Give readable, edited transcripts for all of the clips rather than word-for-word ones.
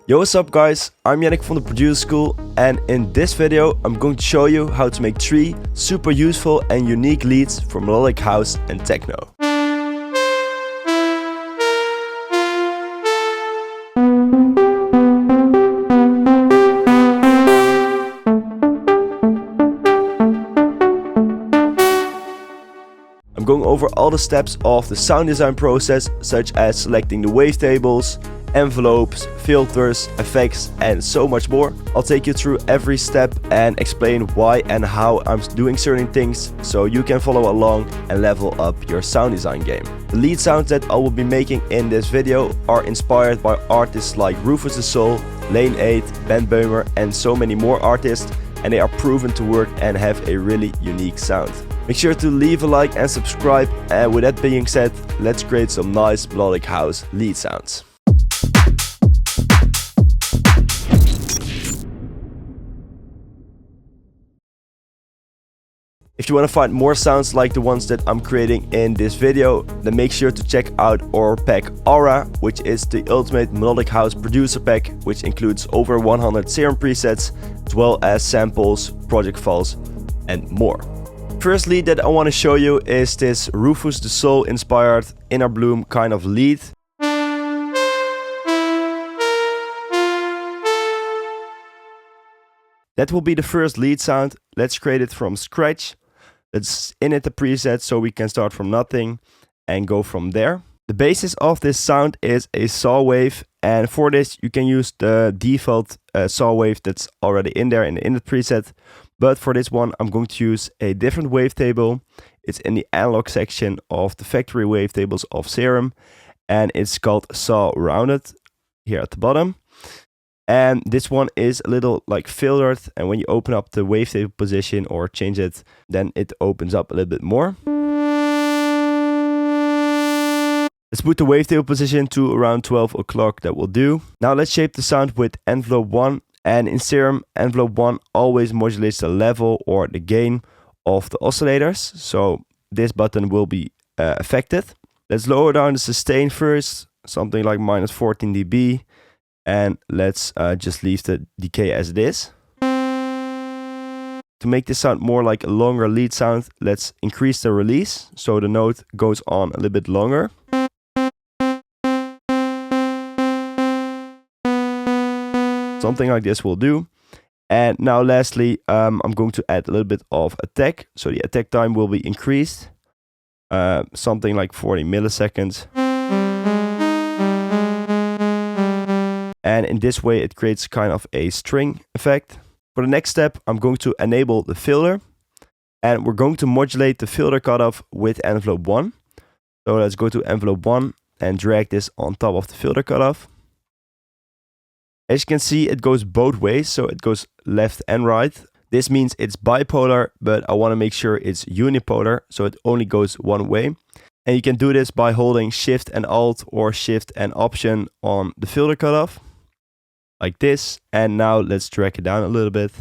Yo, what's up guys, I'm Yanick from the Producer School, and in this video I'm going to show you how to make 3 super useful and unique leads for melodic house and techno. I'm going over all the steps of the sound design process, such as selecting the wavetables, envelopes, filters, effects and so much more. I'll take you through every step and explain why and how I'm doing certain things so you can follow along and level up your sound design game. The lead sounds that I will be making in this video are inspired by artists like Rufus Du Sol, Lane 8, Bohmer and so many more artists, and they are proven to work and have a really unique sound. Make sure to leave a like and subscribe, and with that being said, let's create some nice melodic house lead sounds. If you want to find more sounds like the ones that I'm creating in this video, then make sure to check out our pack Aura, which is the ultimate melodic house producer pack, which includes over 100 serum presets, as well as samples, project files and more. First lead that I want to show you is this Rufus Du Sol inspired Inner Bloom kind of lead. That will be the first lead sound. Let's create it from scratch. Let's init the preset so we can start from nothing and go from there. The basis of this sound is a saw wave, and for this you can use the default saw wave that's already in there in the init preset. But for this one I'm going to use a different wavetable. It's in the analog section of the factory wavetables of Serum, and it's called Saw Rounded here at the bottom. And this one is a little like filtered, and when you open up the wavetable position or change it, then it opens up a little bit more. Let's put the wavetable position to around 12 o'clock, that will do. Now let's shape the sound with envelope 1, and in Serum, envelope 1 always modulates the level or the gain of the oscillators, so this button will be affected. Let's lower down the sustain first, something like minus 14 dB. And let's just leave the decay as it is. To make this sound more like a longer lead sound, let's increase the release so the note goes on a little bit longer. Something like this will do. And now lastly, I'm going to add a little bit of attack. So the attack time will be increased, something like 40 milliseconds. And in this way it creates kind of a string effect. For the next step I'm going to enable the filter, and we're going to modulate the filter cutoff with envelope 1. So let's go to envelope 1 and drag this on top of the filter cutoff. As you can see, it goes both ways, so it goes left and right. This means it's bipolar, but I want to make sure it's unipolar, so it only goes one way. And you can do this by holding Shift and Alt or Shift and Option on the filter cutoff, like this. And now let's drag it down a little bit.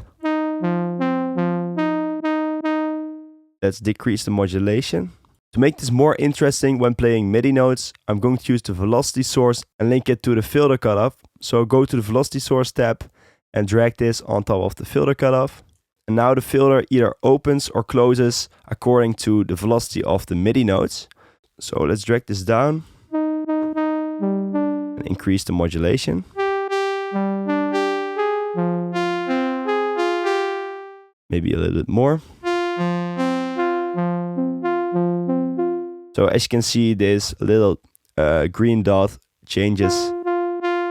Let's decrease the modulation. To make this more interesting when playing MIDI notes, I'm going to use the velocity source and link it to the filter cutoff. So go to the velocity source tab and drag this on top of the filter cutoff. And now the filter either opens or closes according to the velocity of the MIDI notes. So let's drag this down and increase the modulation. Maybe a little bit more. So as you can see, this little green dot changes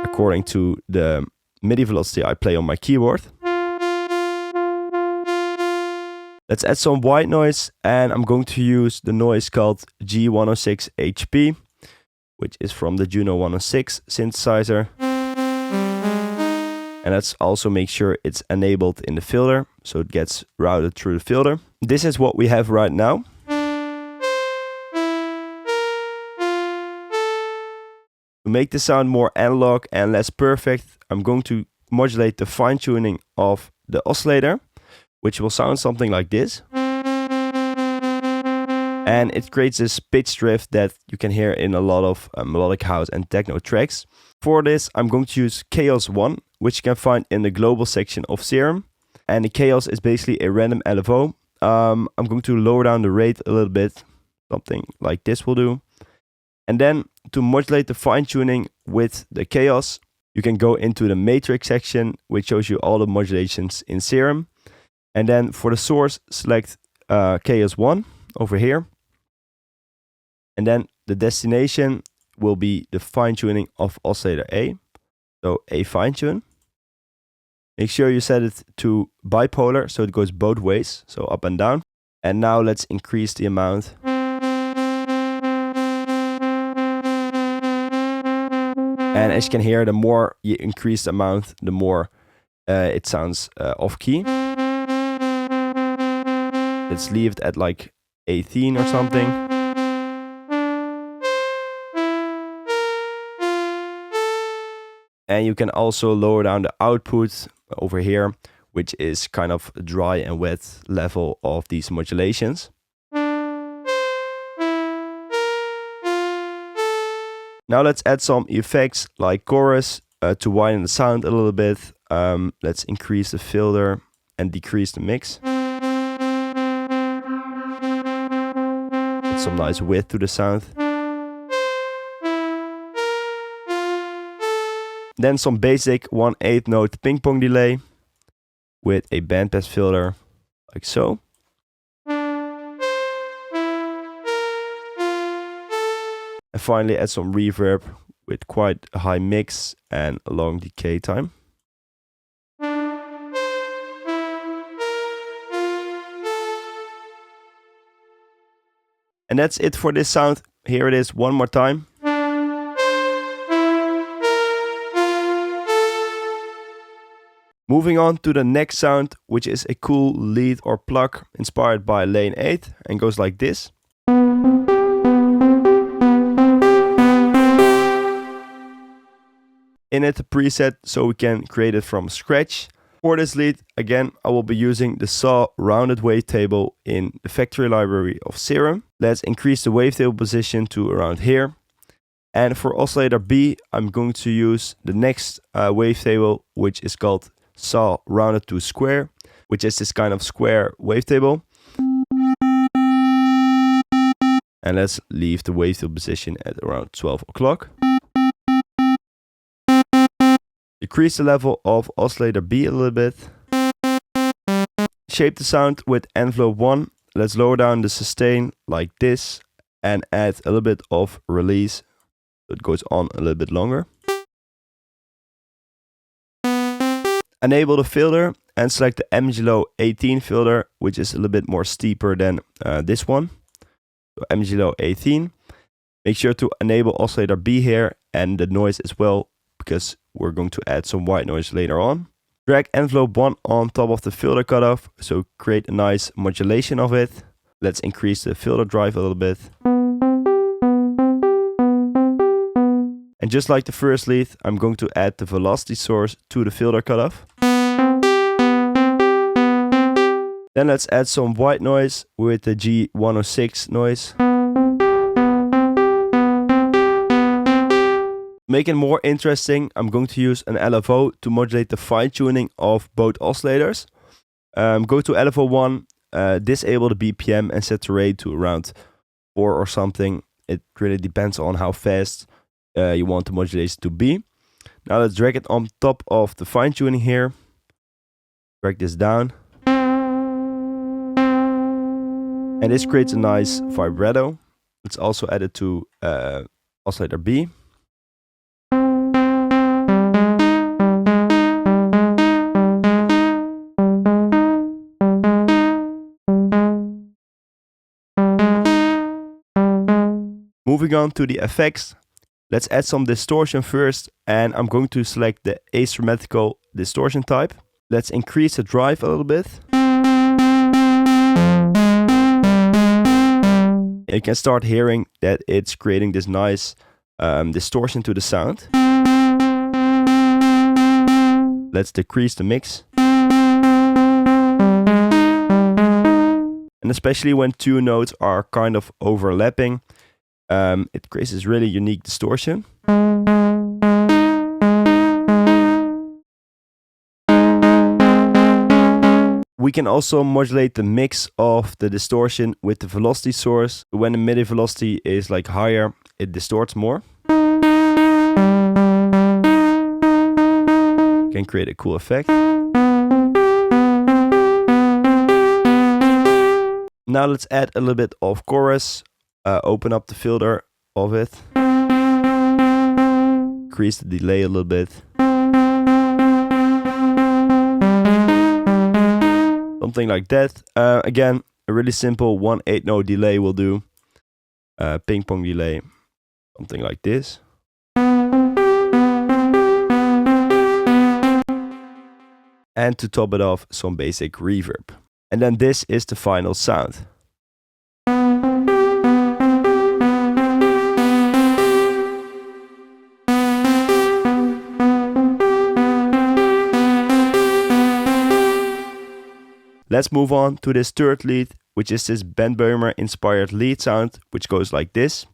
according to the MIDI velocity I play on my keyboard. Let's add some white noise, and I'm going to use the noise called G106 HP, which is from the Juno 106 synthesizer. And let's also make sure it's enabled in the filter, so it gets routed through the filter. This is what we have right now. To make the sound more analog and less perfect, I'm going to modulate the fine tuning of the oscillator, which will sound something like this. And it creates this pitch drift that you can hear in a lot of melodic house and techno tracks. For this, I'm going to use Chaos 1, which you can find in the global section of Serum. And the Chaos is basically a random LFO. I'm going to lower down the rate a little bit. Something like this will do. And then to modulate the fine-tuning with the Chaos, you can go into the Matrix section, which shows you all the modulations in Serum. And then for the source, select Chaos 1 over here. And then the destination will be the fine-tuning of oscillator A. So A fine-tune. Make sure you set it to bipolar, so it goes both ways, so up and down. And now let's increase the amount. And as you can hear, the more you increase the amount, the more it sounds off-key. Let's leave it at like 18 or something. And you can also lower down the output over here, which is kind of dry and wet level of these modulations. Now let's add some effects like chorus to widen the sound a little bit. Let's increase the filter and decrease the mix. Add some nice width to the sound. Then some basic 1/8 note ping pong delay with a bandpass filter like so. And finally add some reverb with quite a high mix and a long decay time. And that's it for this sound. Here it is one more time. Moving on to the next sound, which is a cool lead or plug inspired by Lane 8 and goes like this. In it a preset so we can create it from scratch. For this lead, again, I will be using the saw rounded wavetable in the factory library of Serum. Let's increase the wavetable position to around here. And for oscillator B, I'm going to use the next wavetable, which is called saw rounded to square, which is this kind of square wavetable. And let's leave the wavetable position at around 12 o'clock. Decrease the level of oscillator B a little bit. Shape the sound with envelope 1. Let's lower down the sustain like this and add a little bit of release so it goes on a little bit longer. Enable the filter and select the MG-Low 18 filter, which is a little bit more steeper than this one. So MG-Low 18. Make sure to enable oscillator B here and the noise as well, because we're going to add some white noise later on. Drag envelope 1 on top of the filter cutoff, so create a nice modulation of it. Let's increase the filter drive a little bit. And just like the first lead, I'm going to add the velocity source to the filter cutoff. Then let's add some white noise with the G106 noise. Make it more interesting, I'm going to use an LFO to modulate the fine-tuning of both oscillators. Go to LFO 1, disable the BPM and set the rate to around 4 or something. It really depends on how fast you want the modulation to be. Now let's drag it on top of the fine-tuning here. Drag this down. And this creates a nice vibrato. Let's also add it to oscillator B. Moving on to the effects, let's add some distortion first, and I'm going to select the asymmetrical distortion type. Let's increase the drive a little bit. You can start hearing that it's creating this nice distortion to the sound. Let's decrease the mix. And especially when two notes are kind of overlapping, it creates this really unique distortion. We can also modulate the mix of the distortion with the velocity source. When the MIDI velocity is like higher, it distorts more. Can create a cool effect. Now let's add a little bit of chorus. Open up the filter of it. Increase the delay a little bit. Something like that. Again, a really simple 1/8 note delay will do. Ping pong delay. Something like this. And to top it off, some basic reverb. And then this is the final sound. Let's move on to this third lead, which is this Ben Bohmer inspired lead sound, which goes like this.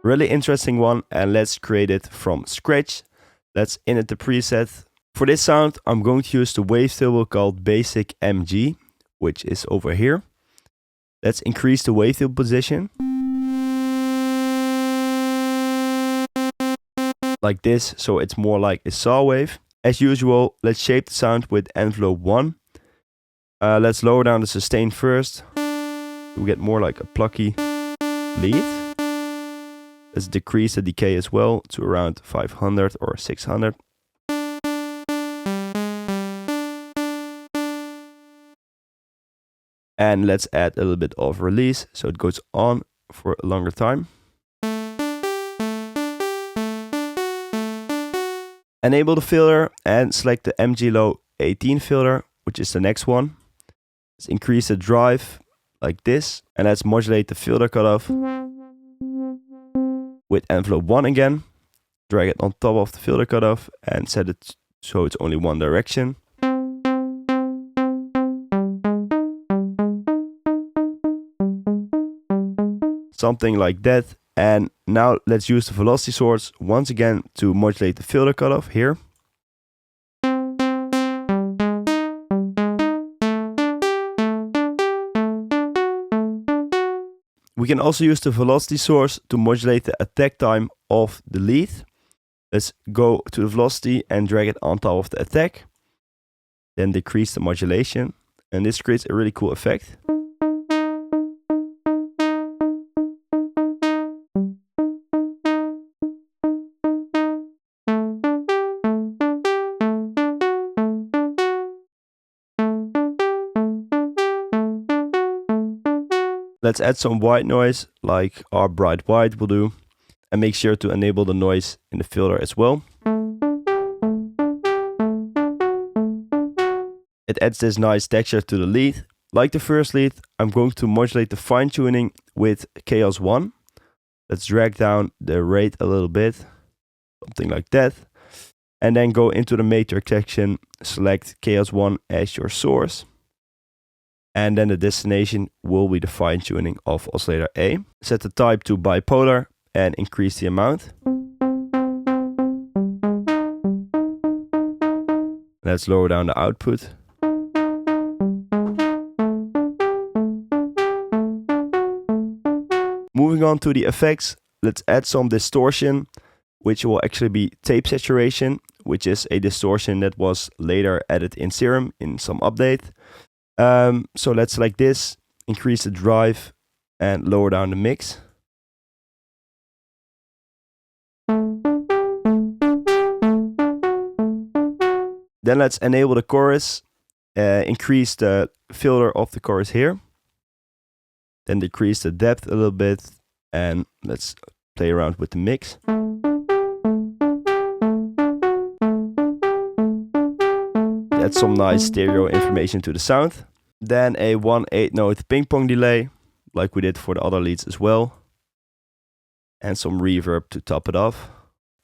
Really interesting one, and let's create it from scratch. Let's init the preset. For this sound, I'm going to use the wavetable called Basic MG, which is over here. Let's increase the wavetable position. Like this, so it's more like a saw wave. As usual, let's shape the sound with envelope 1. Let's lower down the sustain first. We get more like a plucky lead. Let's decrease the decay as well to around 500 or 600. And let's add a little bit of release so it goes on for a longer time. Enable the filter and select the MG Low 18 filter, which is the next one. Let's increase the drive like this, and let's modulate the filter cutoff with envelope 1 again. Drag it on top of the filter cutoff and set it so it's only one direction. Something like that. And now let's use the velocity source once again to modulate the filter cutoff here. We can also use the velocity source to modulate the attack time of the lead. Let's go to the velocity and drag it on top of the attack. Then decrease the modulation. And this creates a really cool effect. Let's add some white noise, like our bright white will do, and make sure to enable the noise in the filter as well. It adds this nice texture to the lead. Like the first lead, I'm going to modulate the fine tuning with Chaos 1. Let's drag down the rate a little bit, something like that. And then go into the matrix section, select Chaos 1 as your source. And then the destination will be the fine tuning of oscillator A. Set the type to bipolar and increase the amount. Let's lower down the output. Moving on to the effects, let's add some distortion, which will actually be tape saturation, which is a distortion that was later added in Serum in some update. So let's select this, increase the drive and lower down the mix. Then let's enable the chorus, increase the filter of the chorus here. Then decrease the depth a little bit and let's play around with the mix. Add some nice stereo information to the sound. Then a 1/8 note ping pong delay, like we did for the other leads as well. And some reverb to top it off.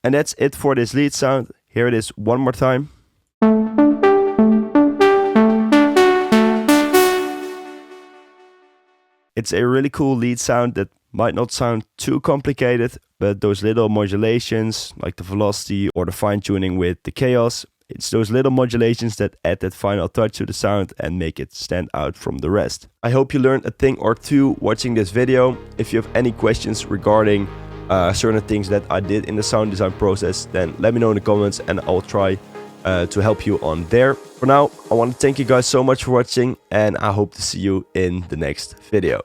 And that's it for this lead sound. Here it is one more time. It's a really cool lead sound that might not sound too complicated, but those little modulations like the velocity or the fine tuning with the chaos, it's those little modulations that add that final touch to the sound and make it stand out from the rest. I hope you learned a thing or two watching this video. If you have any questions regarding certain things that I did in the sound design process, then let me know in the comments and I'll try to help you on there. For now, I want to thank you guys so much for watching, and I hope to see you in the next video.